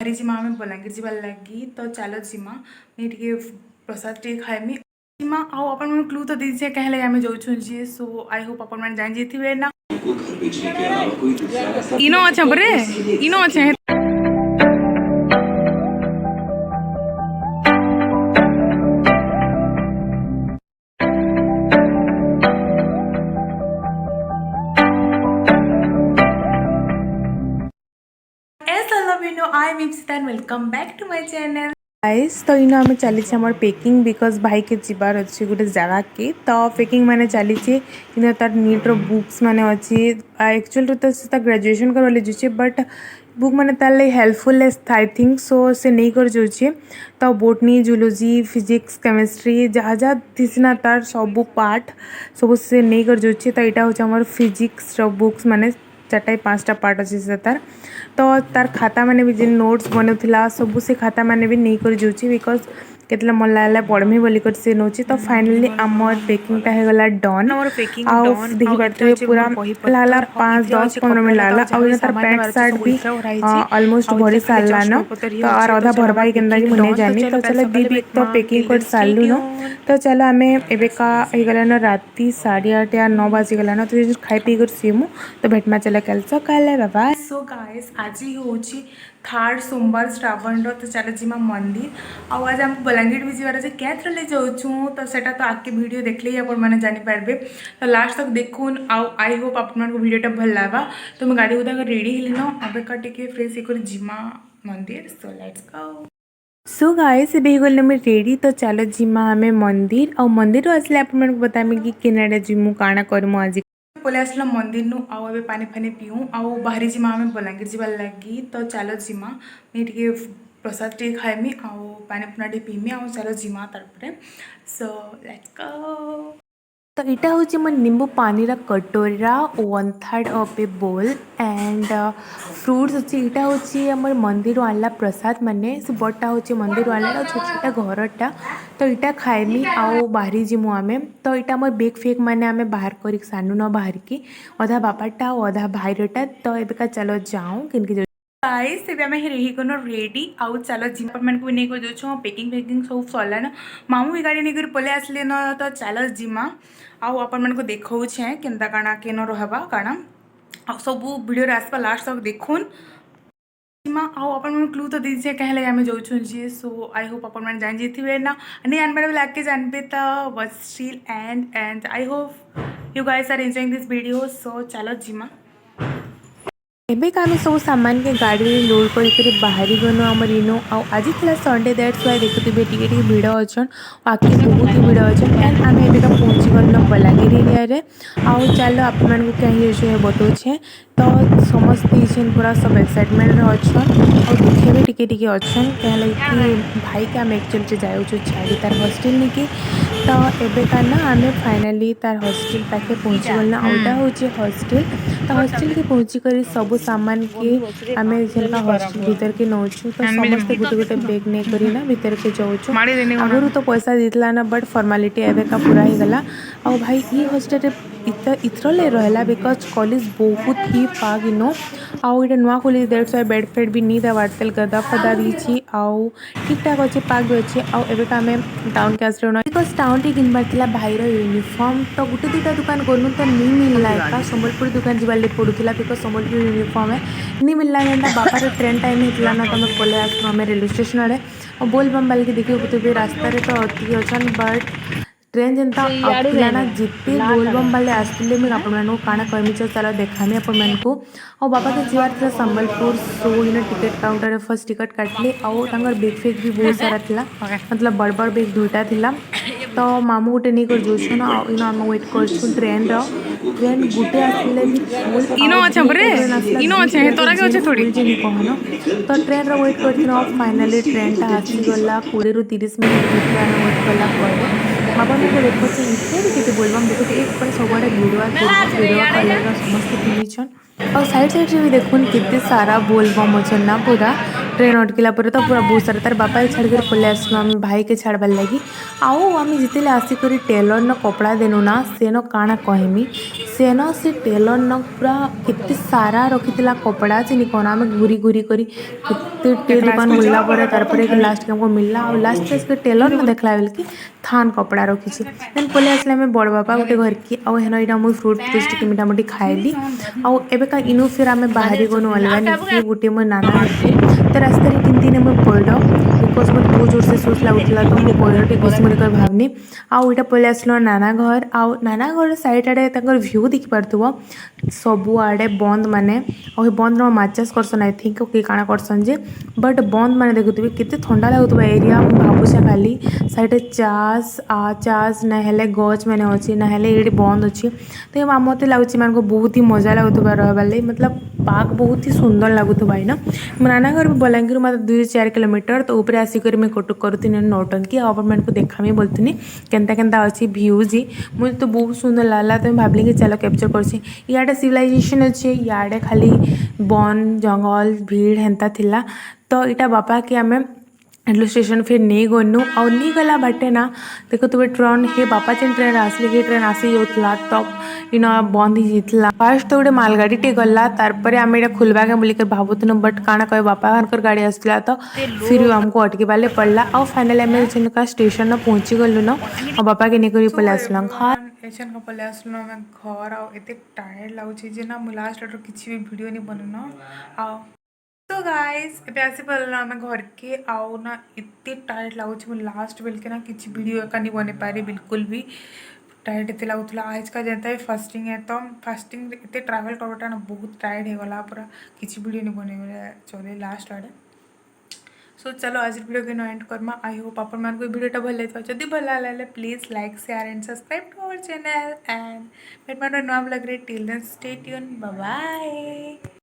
बाहरी जिमा आम बलांगीर जाबार लगी तो चलो जिमा मुझे प्रसाद टे खाएमी जिमा आउ अपन क्लू तो दीजिए कहे लगे आम जाऊँ जी। सो आई होप अपन जान जाइए ना इनो अच्छा बरे इनो अच्छा I am Ipsita and welcome back to my channel guys. तो इन आम चली पैकिंग बिकज भाई के जीवार अच्छे गोटे जगह के तो पैकिंग माने चली इन तार नीट बुक्स माने अच्छी एक्चुअल तो ग्रेजुएशन कर जाऊे बट बुक मैंने तार हेल्पफुल आई थिंक सो से नहीं कर जाऊे तो बोटनी जूलोजी फिजिक्स केमिस्ट्री जहाँ जहाँ थीसिना तार सब पार्ट सब से नहीं कर जाऊे तो यहाँ हूँ फिजिक्स बुक्स माने 4-5टा पार्ट अच्छे से तार तो तार खाता मैंने भी जिन नोट्स बनौला सब से खाता मैंने भी नहीं कर जाऊँ बिकज केतला मन लगा पढ़मी बोली से नौ तो फाइनाली आमर पैकिंगटा होगला डन आउ देखी पारे पूरा लगला 5-10-15 मिनट लगला आउ तार पैंट सार्ट भी ऑलमोस्ट भरी सारान तो आर अधा भरवा के मुझे जानी तो चलो दी वीक तो पैकिंग कर सारू न तो चलो आम एवेका होगलान राति 8:30 या 9 बाजिगलान तो खाई पी कर सीमु तो भेटमा चला कल सकाले बाबा। सो गाइस आज ही हूँ 3rd सोमवार श्रावण तो चलो जिमा मंदिर आज आम बलांगीर भी जीवार अच्छे क्या थ्रोले जाऊँ तो सेटा तो आगे वीडियो देखले ही आपने जानीपारे तो लास्ट तक देखुन आई होप आपको वीडियोटा भल लगा तो मैं गाड़ी उदा रेडी हेली न अबेका टिके फ्रेश होकर जिमा मंदिर। So let's go. So guys ए गले मैं रेडी तो चलो जिमा आम मंदिर आ मंदिर आसले आप बतामी कि केनाडा जिमु काଣା करमु आज पलि आसला मंदिर नु आउ पानी फानी पीऊँ आउ बाहरी जिमा आम बलांगीर जाबार लगी तो चलो जिमा मुझे प्रसाद टे खाएमी आउ पानी पुना टे पीमी आउ चलो जिमा तार। So let's go. तो यहाँ हूँ मोर निंबू पानी कटोरा 1/3 ऑफ ए बोल एंड फ्रूट्स अच्छे यहाँ हूँ आम मंदिर आनला प्रसाद माने से बड़ा हूँ मंदिर आनला छोटा घरटा तो यहाँ खाएमी आउ बाहरी जिमु आम तो यहाँ मोर बेग फेग मैंने आम बाहर कर सानू न बाहर की अधा बापाटा अधा भाईरटा तो एबिका चलो जाऊँ कि गाइस से आम रही गन रेडी आउ चलो जिम मैंने भी नहीं कर जाऊँ पैकिंग फैकिंग सब सरला न मामू भी गाड़ी नहीं पलि आसले न तो चलो जिमा आउ आपण मानको देखौछे केनता काना केन रहबा काना सब वीडियो रे आसपा लास्ट तक देखुन जिमा आउ आपण मन क्लू तो दीजिए कहे लगे आम जाऊँ जी। सो आई होप आपण जान जाइए ना नहीं जानबार लागे जानबे तो बस still and I hope you guys are enjoying this video. So चलो जिमा एबे आम सब सामान के गाड़ी लोड कर बाहरी गनु आमर इनो आज थी संडे दैट्स वाई देखुए टी भिड़ अच्छन आखि बहुत ही भिड़ अच्छन एंड आम एबेका पहुँची गल बलांगीर एरिया रे आउ चलो आप कहीं बताऊे तो समस्ते पूरा सब एक्साइटमेंट अच्छन और दुखे भी टिके अच्छन कहीं भाई के आम एक्चुअली जाऊँ छाड़ी तार हॉस्टल निकी तो एबेका ना आम फाइनाली तार हॉस्टल पाखे पहुँची गल ना आउटा हूँ हॉस्टल तो हॉस्टल के पहुँची कर सब सामान के आम हॉस्टल भीतर के नौ तो समस्त गोटे गोटे बेग नहीं करी भीतर के जाऊँ आगुरी तो पैसा देता ना बट फॉर्मालिटी एवेका पूरा ही गला आ भाई ये हॉस्टल इथरले रहा बिकज कॉलेज बहुत ही पाग इनो आउ ये नुआ खोली दैट्स वाई बेड फेड भी नहीं दवा तेल गदा फदा दी आउ ठीक ठाक अच्छे पाग भी अच्छे आउ एवेका आम टाउन के आसरे बिकज टाउन टी किनबार भाईर यूनिफॉर्म तो गोटे 2टा दुकान गलु तो नहीं मिलला एका संबलपुर दुकान जीवार पड़ूला बिकज संबलपुर यूनिफॉर्म नहीं मिलला जेनता बापार ट्रेन टाइम होता ना तो मैं पलि आसलु आम रेलवे स्टेशन आड़े और बोल बम बाल के देखिए रास्तार तो अति अच्छन बट ट्रेन जेनता आसला ना जिते बोलबम वाले आसते मुझे आपको काଣା कहमी चलो देखामी आपको और बापा के जीवार था संबलपुर सो इन टिकेट काउंटर फर्स्ट टिकट काटली आउर बेग फेग भी बहुत सारा था मतलब बड़ बड़ बेग 2टा था तो मामू गोटे नहीं कर जाऊँ इन आम वेट कर ट्रेन ट्रेन गोटे आसले भी कहन तो ट्रेन वेट कर फाइनाली ट्रेन टा आसीगला 20-30 मिनट वेट कला बाबा को देखो इतने बोलबम देखो सबुआड़े भिड़ कलर समस्त पिंधन और साइड साइड से भी देखुन कितने सारा बोलबम अच्छे ना पूरा ट्रेन अटकला तो पूरा बहुत सारा तार बापा छाड़ कर पलि आसलु आम भाई के छाड़बार लगी आउ आम जिते आसिक टेलर न कपड़ा देनु ना से न काଣା कहमी से न से टेलर न पूरा केते सारा रखिथिला कपड़ा से निकन आम घूरी घूरी करी केते दुकान बुलला पर तार पर लास्ट के हमको मिलला और लास्ट के टेलर न देखला बेल कि थान कपड़ा रखी देन पले आसले आम बड़ बापा गोटे घर की आउ हेन इटा मुई फ्रूट पेस्ट के मिटा मुटी खाइली आउ एबे का इनु फिर आम बाहरी गनु अलवा निकी गोटे मो नाना घर तो रास्ते रे किन दिन मैं पड़ बिकज मत बहुत जोर से सोच लगुला तो मुझे पड़े कुछ मुझे भावनी आउ इटा पलि आसलो नाना घर आउ नाना घर साइड आड़े भ्यू देखी पार्थ्व सबु आड़े बंद माने और बंद माचास करसन आई थिंक कि काଣା करसन जे बट बंद माने देखुथिबे केते ठंडा लागुथबा एरिया भाबुछे खाली साइड चास ना हेले गछ माने अछि ना हेले एडी बंद अछि तो मते लागुछि मान को बहुत ही मजा लागुथबा रहबा ले मतलब पार्क बहुत ही सुंदर लागुथबा है ना नाना घर बलांगीर मतलब 2-4 किलोमीटर तो ऊपर आसिक मैं कटुक करुनी नौटंकी अपन को देखामी बोलती केन्ता केन्ता अच्छी भ्यू जी मुझे तो बहुत सुंदर लागला तो भाविली कि चलो कैप्चर करछी इयाडे सिविलाइजेशन अच्छे इयाडे खाली वन जंगल भीड़ हेन्ता थिला तो इटा बापा के आमे रेलवे स्टेशन फिर नहीं गनु और नहीं गला बाटे ना देखो तुम ट्रेन हे बापा जेन ट्रेन आसले कि ट्रेन आसी जाऊला तब इन बंद ही जाता फास्ट तो गोटे मालगाड़ी टे गला तार आम ये खुलवा के बोलिक भावुन बट काଣା कहे बापा हर गाड़ी आसला तो फिर हमको अटके बाले पड़ला और फाइनाली आम जेनका स्टेशन पहुँची गलु न और बापा के नहीं पलि आसलु एसन का पलि आसलु आम घर आते टायर्ड लगुच ना मुझे लास्ट किसी भी वीडियो नहीं बनना आ तो गाइस एबे आसी पड़ल आम घर के आउ ना इतने टायर्ड लगुच लास्ट बेल के ना किसी वीडियो का नहीं बने पारे बिल्कुल भी टायर्ड एत लगुला आज का जनता फास्टिंग है तो फास्टिंग एत ट्रावेल करवाटा ना बहुत टायर्ड होगला पूरा किसी वीडियो नहीं बने चले लास्ट आड़े सो चलो आज वीडियो के एंड करमा आई होप आपण मान को वीडियोटा भल लगे जदि भल लगे please like share and subscribe to our channel and मेट मान नुआ ब्लॉग रे till then stay tuned bye bye.